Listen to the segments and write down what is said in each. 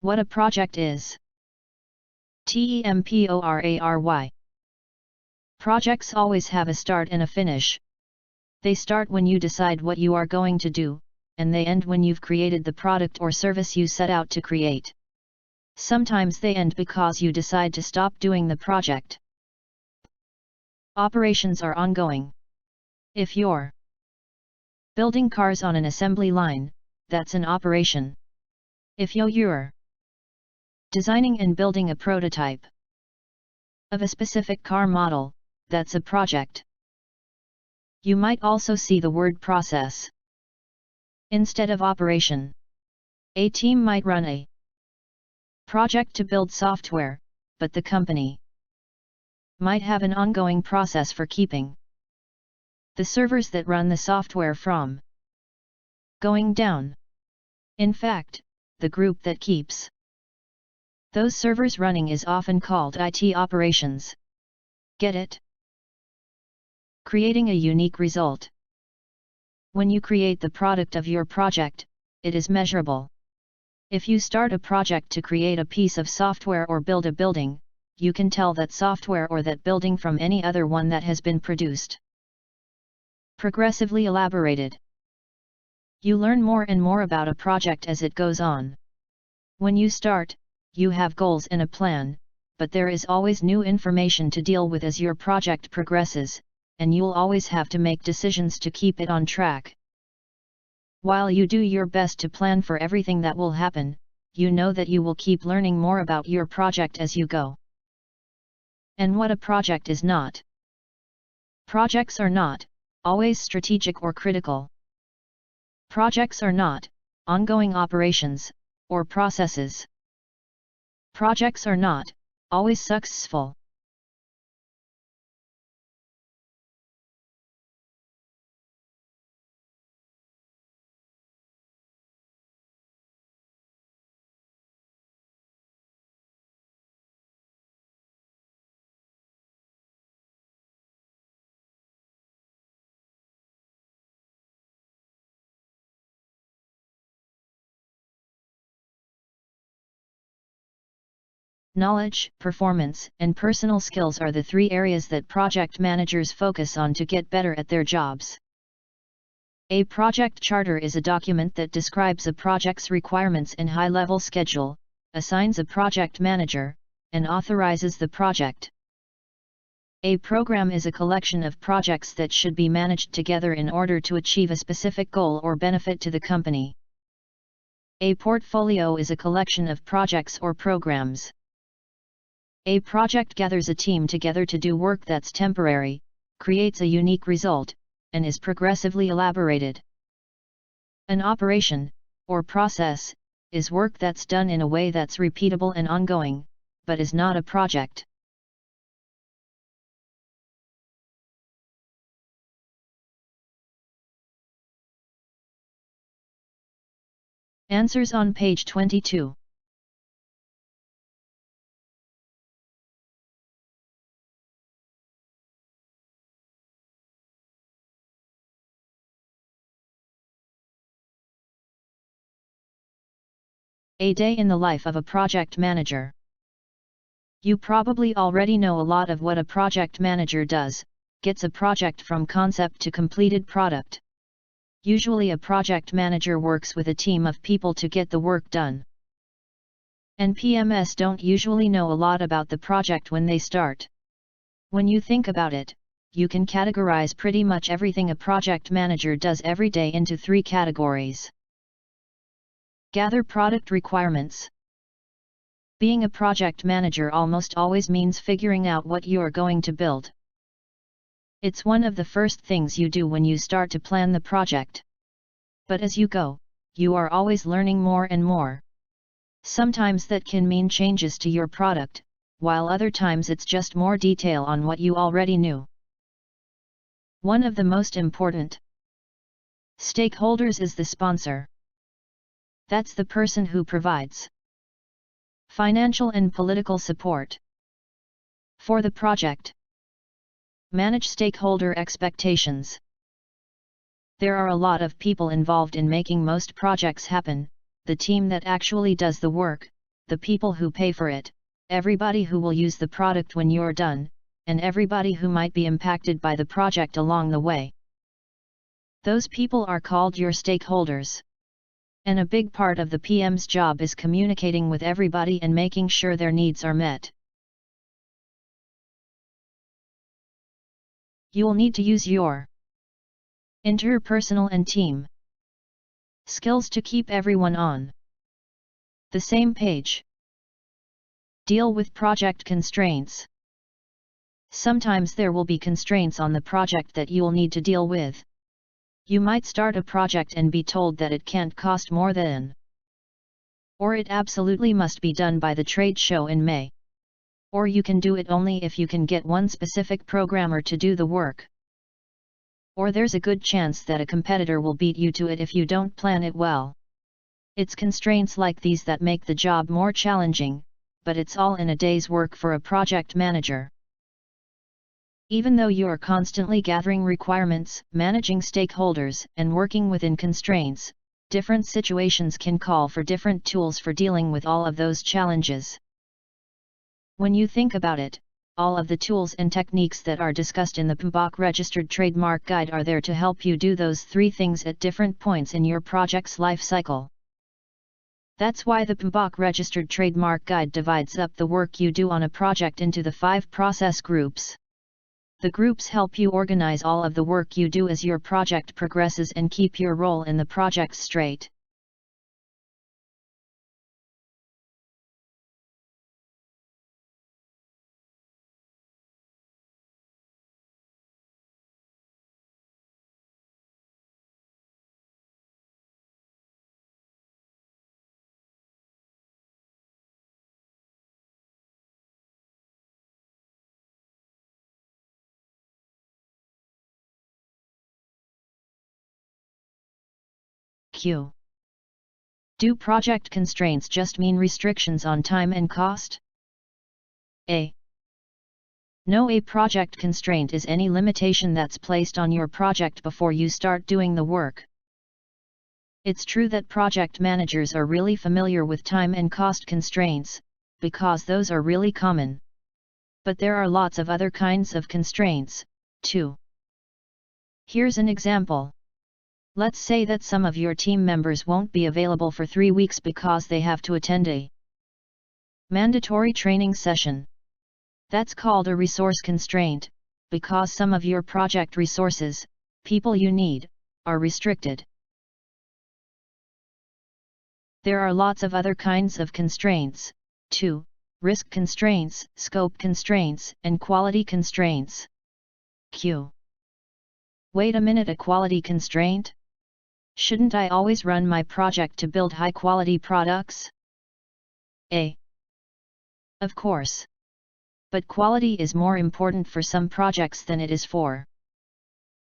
What a project is. TEMPORARY. Projects always have a start and a finish. They start when you decide what you are going to do, and they end when you've created the product or service you set out to create. Sometimes they end because you decide to stop doing the project. Operations are ongoing. If you're building cars on an assembly line, that's an operation. If you're designing and building a prototype of a specific car model, that's a project. You might also see the word process instead of operation. A team might run a project to build software, but the company might have an ongoing process for keeping the servers that run the software from going down. In fact, the group that keeps those servers running is often called IT operations. Get it? Creating a unique result. When you create the product of your project, it is measurable. If you start a project to create a piece of software or build a building, you can tell that software or that building from any other one that has been produced. Progressively elaborated. You learn more and more about a project as it goes on. When you start, you have goals and a plan, but there is always new information to deal with as your project progresses, and you'll always have to make decisions to keep it on track. While you do your best to plan for everything that will happen, you know that you will keep learning more about your project as you go. And what a project is not. Projects are not always strategic or critical. Projects are not ongoing operations or processes. Projects are not always successful. Knowledge, performance, and personal skills are the three areas that project managers focus on to get better at their jobs. A project charter is a document that describes a project's requirements and high-level schedule, assigns a project manager, and authorizes the project. A program is a collection of projects that should be managed together in order to achieve a specific goal or benefit to the company. A portfolio is a collection of projects or programs. A project gathers a team together to do work that's temporary, creates a unique result, and is progressively elaborated. An operation, or process, is work that's done in a way that's repeatable and ongoing, but is not a project. Answers on page 22. A day in the life of a project manager. You probably already know a lot of what a project manager does, gets a project from concept to completed product. Usually a project manager works with a team of people to get the work done. And PMs don't usually know a lot about the project when they start. When you think about it, you can categorize pretty much everything a project manager does every day into three categories. Gather product requirements. Being a project manager almost always means figuring out what you are going to build. It's one of the first things you do when you start to plan the project. But as you go, you are always learning more and more. Sometimes that can mean changes to your product, while other times it's just more detail on what you already knew. One of the most important stakeholders is the sponsor. That's the person who provides financial and political support for the project. Manage stakeholder expectations. There are a lot of people involved in making most projects happen: the team that actually does the work, the people who pay for it, everybody who will use the product when you're done, and everybody who might be impacted by the project along the way. Those people are called your stakeholders. And a big part of the PM's job is communicating with everybody and making sure their needs are met. You'll need to use your interpersonal and team skills to keep everyone on the same page. Deal with project constraints. Sometimes there will be constraints on the project that you'll need to deal with. You might start a project and be told that it can't cost more than, or it absolutely must be done by the trade show in May. Or you can do it only if you can get one specific programmer to do the work. Or there's a good chance that a competitor will beat you to it if you don't plan it well. It's constraints like these that make the job more challenging, but it's all in a day's work for a project manager. Even though you are constantly gathering requirements, managing stakeholders, and working within constraints, different situations can call for different tools for dealing with all of those challenges. When you think about it, all of the tools and techniques that are discussed in the PMBOK Registered Trademark Guide are there to help you do those three things at different points in your project's life cycle. That's why the PMBOK Registered Trademark Guide divides up the work you do on a project into the 5 process groups. The groups help you organize all of the work you do as your project progresses and keep your role in the project straight. Q. Do project constraints just mean restrictions on time and cost? A. No, a project constraint is any limitation that's placed on your project before you start doing the work. It's true that project managers are really familiar with time and cost constraints, because those are really common. But there are lots of other kinds of constraints, too. Here's an example. Let's say that some of your team members won't be available for 3 weeks because they have to attend a mandatory training session. That's called a resource constraint, because some of your project resources, people you need, are restricted. There are lots of other kinds of constraints, too: risk constraints, scope constraints, and quality constraints. Q. Wait a minute, a quality constraint? Shouldn't I always run my project to build high-quality products? A. Of course. But quality is more important for some projects than it is for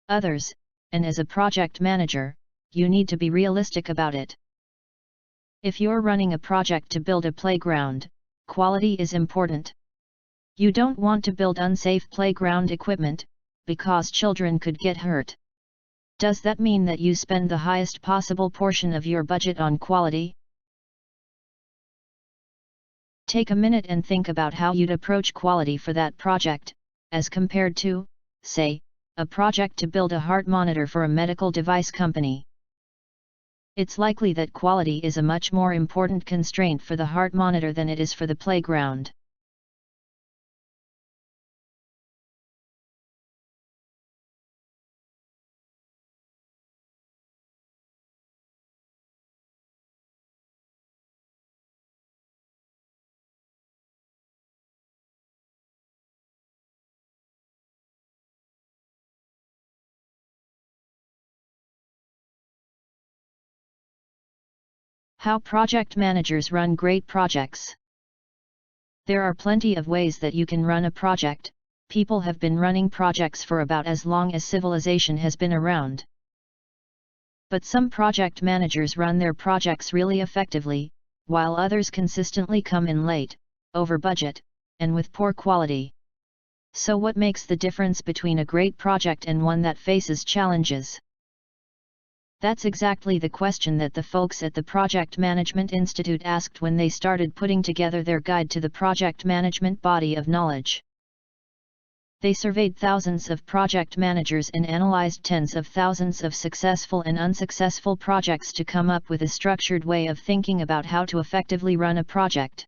others, and as a project manager, you need to be realistic about it. If you're running a project to build a playground, quality is important. You don't want to build unsafe playground equipment, because children could get hurt. Does that mean that you spend the highest possible portion of your budget on quality? Take a minute and think about how you'd approach quality for that project, as compared to, say, a project to build a heart monitor for a medical device company. It's likely that quality is a much more important constraint for the heart monitor than it is for the playground. How project managers run great projects. There are plenty of ways that you can run a project. People have been running projects for about as long as civilization has been around. But some project managers run their projects really effectively, while others consistently come in late, over budget, and with poor quality. So what makes the difference between a great project and one that faces challenges? That's exactly the question that the folks at the Project Management Institute asked when they started putting together their guide to the project management body of knowledge. They surveyed thousands of project managers and analyzed tens of thousands of successful and unsuccessful projects to come up with a structured way of thinking about how to effectively run a project.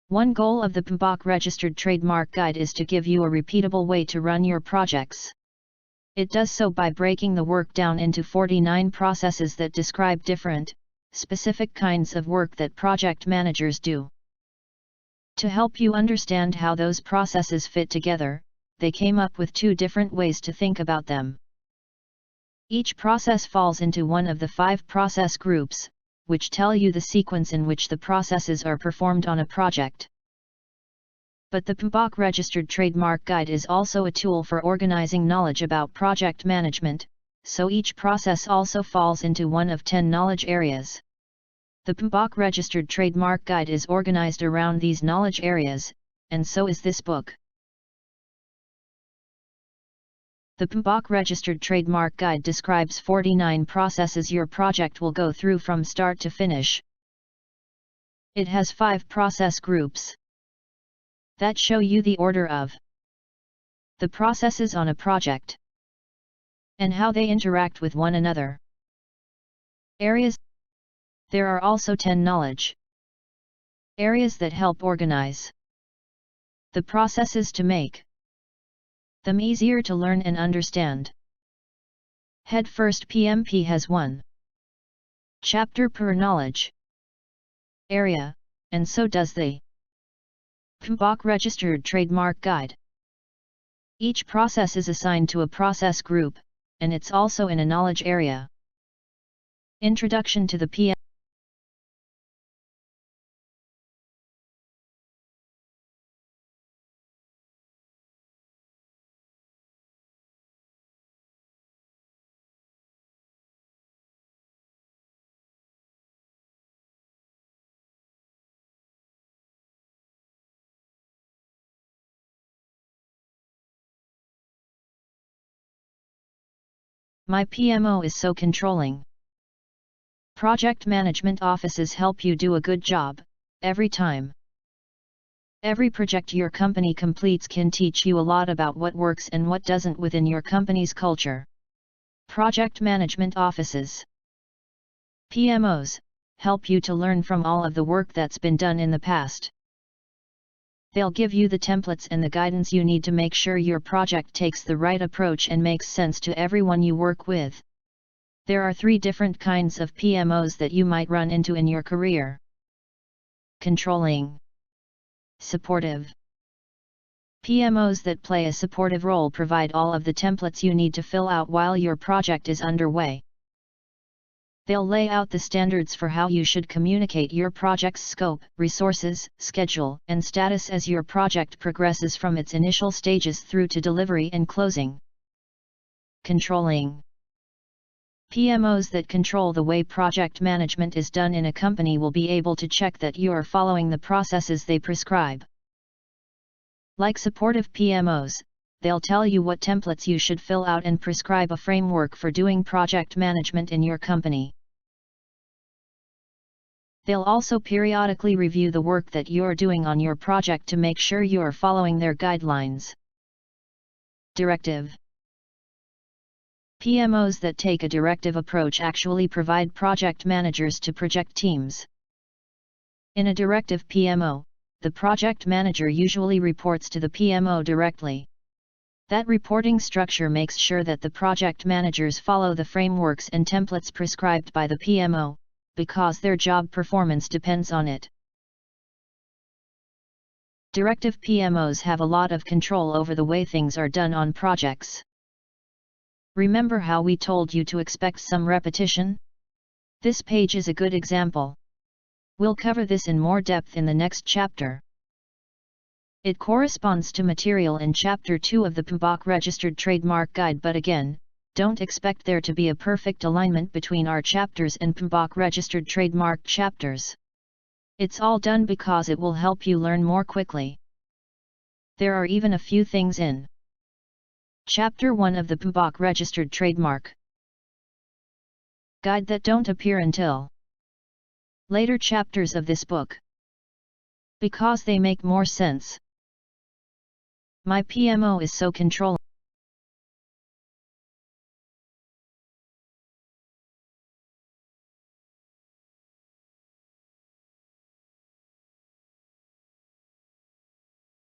One goal of the PMBOK Registered Trademark Guide is to give you a repeatable way to run your projects. It does so by breaking the work down into 49 processes that describe different, specific kinds of work that project managers do. To help you understand how those processes fit together, they came up with 2 different ways to think about them. Each process falls into one of the 5 process groups, which tell you the sequence in which the processes are performed on a project. But the PMBOK Registered Trademark Guide is also a tool for organizing knowledge about project management, so each process also falls into one of 10 knowledge areas. The PMBOK Registered Trademark Guide is organized around these knowledge areas, and so is this book. The PMBOK Registered Trademark Guide describes 49 processes your project will go through from start to finish. It has 5 process groups that show you the order of the processes on a project and how they interact with one another. Areas. There are also 10 knowledge areas that help organize the processes to make them easier to learn and understand. Head First PMP has 1 chapter per knowledge area, and so does the PMBOK Registered Trademark Guide. Each process is assigned to a process group, and it's also in a knowledge area. Introduction to the PM. My PMO is so controlling. Project management offices help you do a good job, every time. Every project your company completes can teach you a lot about what works and what doesn't within your company's culture. Project management offices, PMOs, help you to learn from all of the work that's been done in the past. They'll give you the templates and the guidance you need to make sure your project takes the right approach and makes sense to everyone you work with. There are 3 different kinds of PMOs that you might run into in your career. Controlling, supportive. PMOs that play a supportive role provide all of the templates you need to fill out while your project is underway. They'll lay out the standards for how you should communicate your project's scope, resources, schedule, and status as your project progresses from its initial stages through to delivery and closing. Controlling. PMOs that control the way project management is done in a company will be able to check that you are following the processes they prescribe. Like supportive PMOs, they'll tell you what templates you should fill out and prescribe a framework for doing project management in your company. They'll also periodically review the work that you're doing on your project to make sure you are following their guidelines. Directive. PMOs that take a directive approach actually provide project managers to project teams. In a directive PMO, the project manager usually reports to the PMO directly. That reporting structure makes sure that the project managers follow the frameworks and templates prescribed by the PMO, because their job performance depends on it. Directive PMOs have a lot of control over the way things are done on projects. Remember how we told you to expect some repetition? This page is a good example. We'll cover this in more depth in the next chapter. It corresponds to material in Chapter 2 of the PMBOK Registered Trademark Guide, but again, don't expect there to be a perfect alignment between our chapters and PMBOK Registered Trademark chapters. It's all done because it will help you learn more quickly. There are even a few things in Chapter 1 of the PMBOK Registered Trademark guide that don't appear until later chapters of this book, because they make more sense. My PMO is so controlling.